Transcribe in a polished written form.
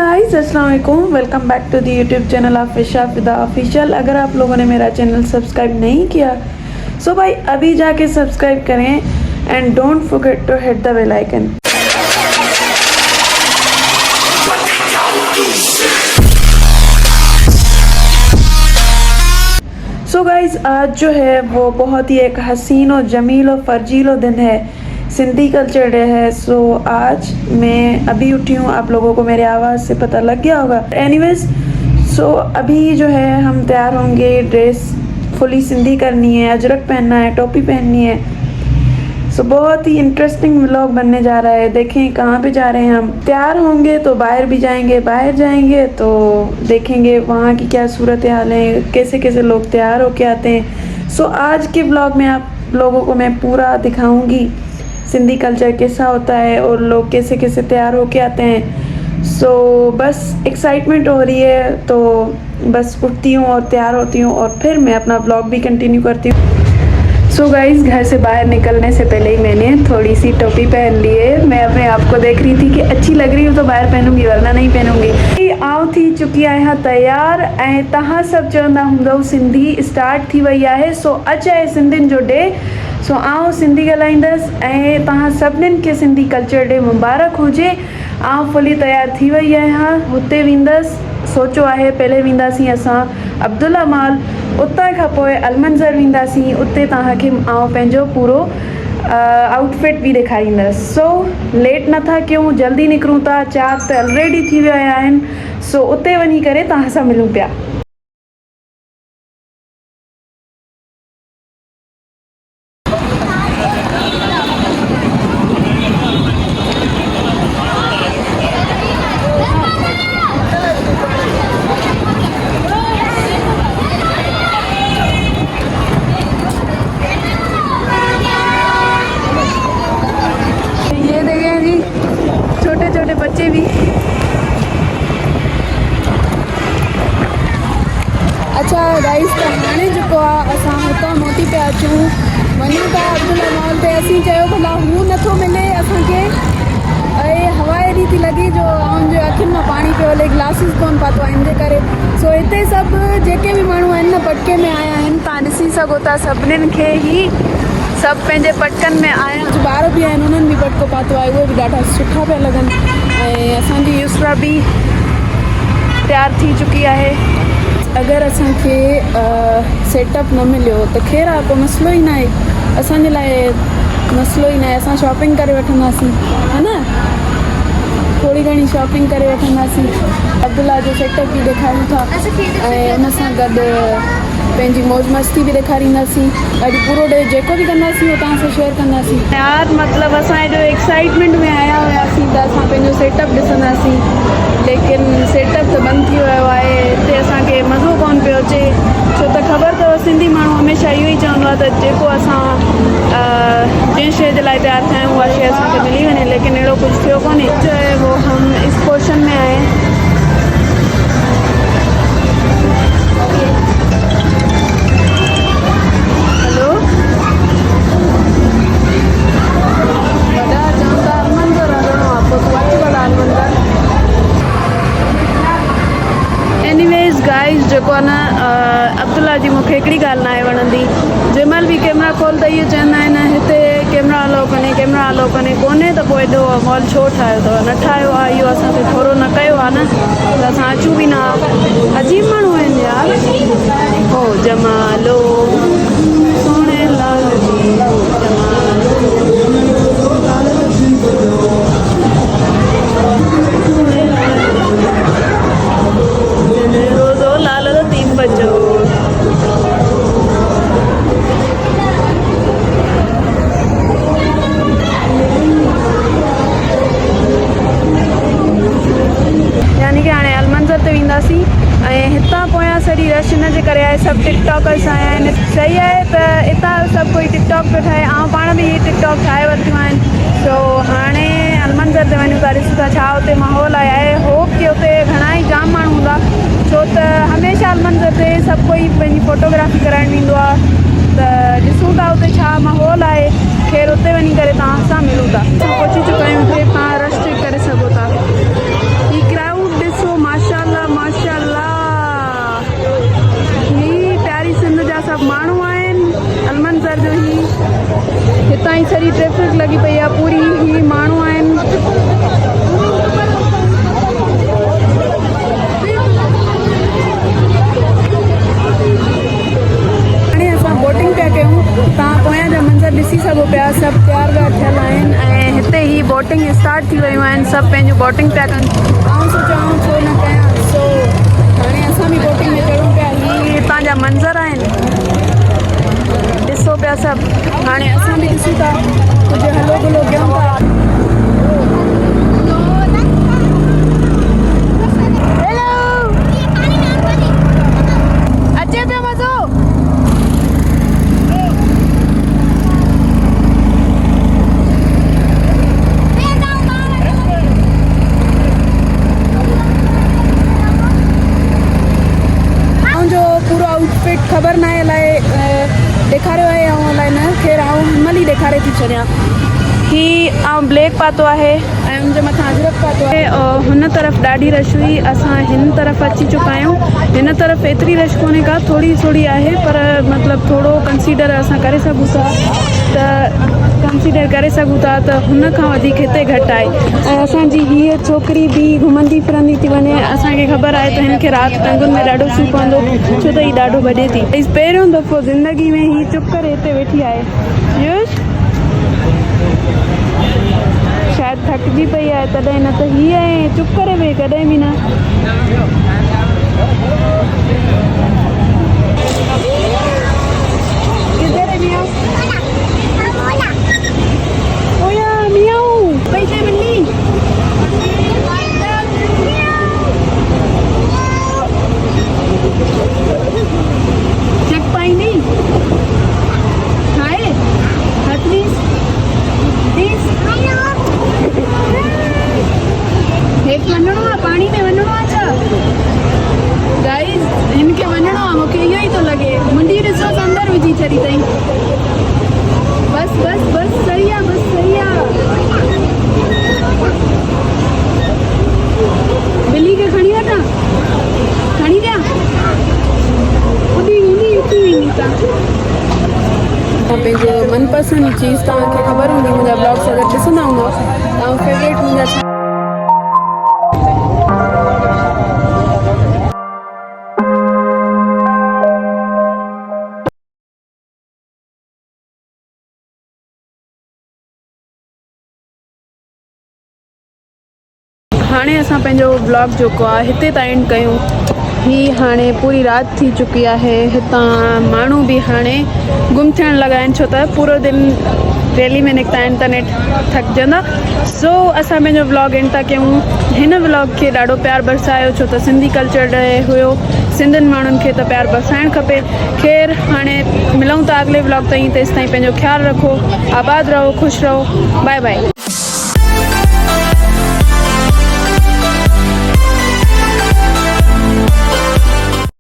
Guys अस्सलाम वालेकुम, welcome back to the YouTube channel Afisha Fida official. अगर आप लोगों ने मेरा चैनल सब्सक्राइब नहीं किया सो भाई अभी जाके सब्सक्राइब करें and don't forget to hit the bell icon. So guys आज जो है वो बहुत ही एक हसीन और जमील और फर्जीलो दिन है, सिंधी कल्चर डे है। सो आज मैं अभी उठी हूँ, आप लोगों को मेरे आवाज़ से पता लग गया होगा। एनीवेज सो अभी जो है हम तैयार होंगे, ड्रेस फुली सिंधी करनी है, अजरक पहनना है, टोपी पहननी है। सो बहुत ही इंटरेस्टिंग व्लॉग बनने जा रहा है। देखें कहाँ पे जा रहे हैं हम। तैयार होंगे तो बाहर भी जाएंगे, बाहर जाएंगे तो देखेंगे वहाँ की क्या सूरत हाल है, कैसे कैसे लोग तैयार होके आते हैं। सो आज के व्लॉग में आप लोगों को मैं पूरा दिखाऊंगी सिंधी कल्चर कैसा होता है और लोग कैसे कैसे तैयार होके आते हैं। सो बस एक्साइटमेंट हो रही है, तो बस उठती हूँ और तैयार होती हूँ और फिर मैं अपना व्लॉग भी कंटिन्यू करती हूँ। सो गाइस घर से बाहर निकलने से पहले ही मैंने थोड़ी सी टोपी पहन ली है। मैं अपने आप को देख रही थी कि अच्छी लग रही हूँ तो बाहर पहनूंगी, वरना नहीं पहनूंगी। आऊं थी चुकी आहियां तैयार ऐं तव्हां सभु चवंदा हूंदव सिंधी स्टार्ट थी वई आहे। सो अॼु आहे सिंधियुनि जो डे। सो आउं सिंधी ॻाल्हाईंदसि ऐं तव्हां सभिनीनि खे सिंधी कल्चर डे मुबारक हुजे। आउं फुली तैयार थी वई आहियां, हुते वेंदसि। सोचो आहे पहले वेंदासीं असां अब्दुल्ला मॉल, उतां खां पोइ अलमंज़र वेंदासीं। उते तव्हांखे आउं पंहिंजो पूरो आउटफिट बि ॾेखारींदसि। सो लेट नथा कयूं, जल्दी निकिरूं था। 4 त ऑलरेडी थी विया आहिनि। सो उते वञी करे तव्हां सां मिलूं पिया। छोटे छोटे बच्चे भी। अच्छा गाइस, त हाणे जेको आहे असां हुतां मोटी पिया अचूं, वञूं था अब्दुल्ला मॉल ते। असीं चयो भला हू नथो मिले असांखे, ऐं हवा एॾी थी लॻे जो मुंहिंजे अखियुनि मां पाणी पियो हले, ग्लासिस कोन पातो आहे हिन जे करे। सो हिते सभु जेके बि माण्हू आहिनि न पटके में आया आहिनि, तव्हां ॾिसी सघो था। सभिनीनि खे ई सभु पंहिंजे पटकनि में आया। ॿार बि आहिनि, उन्हनि बि पटको पातो आहे, उहे बि ॾाढा सुठा पिया लॻनि। ऐं असांजी युसरा बि तयार थी चुकी आहे। अगरि असांखे सेटअप न मिलियो त ख़ैरु आहे, को मसइलो ई न आहे, असांजे लाइ मसइलो ई न आहे। असां शॉपिंग करे वठंदासीं, है न, थोरी घणी शॉपिंग करे वठंदासीं। अब्दुल्ला जो सेटअप बि ॾेखारियूं था ऐं उन सां गॾु पंहिंजी मौज मस्ती बि ॾेखारींदासीं। अॼु पूरो डे जेको बि कंदासीं उहो तव्हां सां शेयर कंदासीं। यार मतिलबु असां हेॾो एक्साइटमेंट में आया हुआसीं त असां पंहिंजो सेटअप ॾिसंदासीं, लेकिन सेटअप त बंदि थी वियो आहे। हिते असांखे मज़ो कोन पियो अचे, छो त ख़बर अथव सिंधी माण्हू हमेशह इहो ई चवंदो आहे त जेको असां जंहिं शइ जे लाइ तयारु थिया आहियूं उहा शइ असांखे मिली वञे, लेकिन अहिड़ो कुझु थियो कोन्हे। जो है वो हम इस पोर्शन में आए। एनीवेज गाइस जेको आहे न, अब्दुल्ला जी मूंखे हिकिड़ी ॻाल्हि न आहे वणंदी। जंहिं महिल बि कैमरा खोल त इहो चवंदा आहिनि हिते कैमरा अलाउ कोन्हे, कैमरा अलाउ कोन्हे त पोइ एॾो मॉल छो ठाहियो अथव, न ठाहियो आहे, इहो असांखे थोरो न कयो आहे न, त असां अचूं बि न। अजीब माण्हू आहिनि यार। हो जमालो सोणे लाल जी, रोज़ो लाल तीन बजो। यानी कि हाणे अलमंज़र ते वेंदासीं ऐं हितां पोयां सॼी रश हिन जे करे आहे, सभु टिकटॉकर्स आया आहिनि। सही आहे त हितां सभु कोई टिकटॉक पियो ठाहे, ऐं पाण बि टिकटॉक ठाहे वरितियूं आहिनि। सो हाणे अलमंज़र ते वञूं था, ॾिसूं था छा हुते माहौल आहे। होप कि हुते घणा ई जाम माण्हू हूंदा, छो त हमेशह अलमंज़र ते सभु कोई पंहिंजी फ़ोटोग्राफी कराइण वेंदो आहे। त ॾिसूं था हुते छा माहौल आहे। ख़ैर हुते वञी करे तव्हां सां मिलूं था। पहुची चुका आहियूं, हुते तव्हां रश चेक करे सघो था। ही क्राउड ॾिसी सारी ट्रैफिक लगी पई आहे, पूरी ही माण्हू आहिनि। हाणे असां बोटिंग पिया कयूं, तव्हां पोयां जा मंज़र ॾिसी सघो पिया, सभु तयार पिया थियल आहिनि ऐं हिते ही बोटिंग स्टार्ट थी वियूं आहिनि, सभु पंहिंजूं बोटिंग पिया कनि। आउं सोचियां छो न कयां, सो हाणे असां बि बोटिंग में चढ़ूं पिया। ही तव्हांजा मंज़र आहिनि, ॾिसो पिया सभु। हाणे असां बि ॾिसूं था, कुझु हलो गुलो कयूं था। अचे पियो मज़ो। पूरो आउटफिट ख़बर न आहे अलाए ॾेखारियो आहे ऐं अलाए न, ख़ैर आउं हिनमहिल ई ॾेखारे थी छॾियां। ही आउं ब्लैक पातो आहे ऐं हुनजे मथां अजरक पातो आहे। हुन तरफ़ ॾाढी रश हुई, असां हिन तरफ़ अची चुका आहियूं। हिन तरफ़ एतिरी रश कोन्हे का, थोड़ी थोड़ी आहे, पर मतिलबु थोरो कंसीडर असां करे सघूं था त हुन खां वधीक हिते घटि आहे। ऐं असांजी हीअ छोकिरी बि घुमंदी फिरंदी थी वञे, असांखे ख़बर आहे त हिनखे राति टंगुनि में ॾाढो सूर पवंदो, छो त हीअ ॾाढो भॼे थी। पहिरियों दफ़ो ज़िंदगी में हीअ चुप करे हिते वेठी आहे। शायदि थकिजी पई आहे तॾहिं, न त हीअ आहे चुप करे वेही कॾहिं बि न। पैसे मिली चेक पाईंदी हाय प्लीज हेठि वञिणो आहे, पाणी में वञिणो आहे छा गाइस? हिनखे वञिणो आहे, मूंखे इहो ई थो लॻे। मुंडी ॾिसो त अंदरि विझी छॾी अथई। बस बस बस सही आहे, बस सही आहे। बिल्ली खे खणी वठां, खणी ॾियां, उॾी वेंदी उथी वेंदी। तव्हां पंहिंजो मनपसंद चीज़, तव्हांखे ख़बर हूंदी मुंहिंजा ब्लॉग्स अगरि ॾिसंदा हूंदव, तव्हां फेवरेट मुंहिंजा छा। हाणे असां पंहिंजो ब्लॉग जेको आहे हिते था एंड कयूं। ही हाणे पूरी राति थी चुकी आहे, हितां माण्हू बि हाणे गुम थियण लॻा आहिनि, छो त पूरो दिन रैली में निकिता आहिनि त नेठ थकिजंदा। सो असां पंहिंजो ब्लॉग एंड था कयूं। हिन ब्लॉग खे ॾाढो प्यार बरसायो, छो त सिंधी कल्चर रहे हुयो, सिंधियुनि माण्हुनि खे त प्यार बरसाइणु खपे। ख़ैर हाणे मिलूं था अॻिले ब्लॉग ताईं, तेसि ताईं पंहिंजो ख़्यालु रखो, आबाद रहो, ख़ुशि रहो, बाय बाय।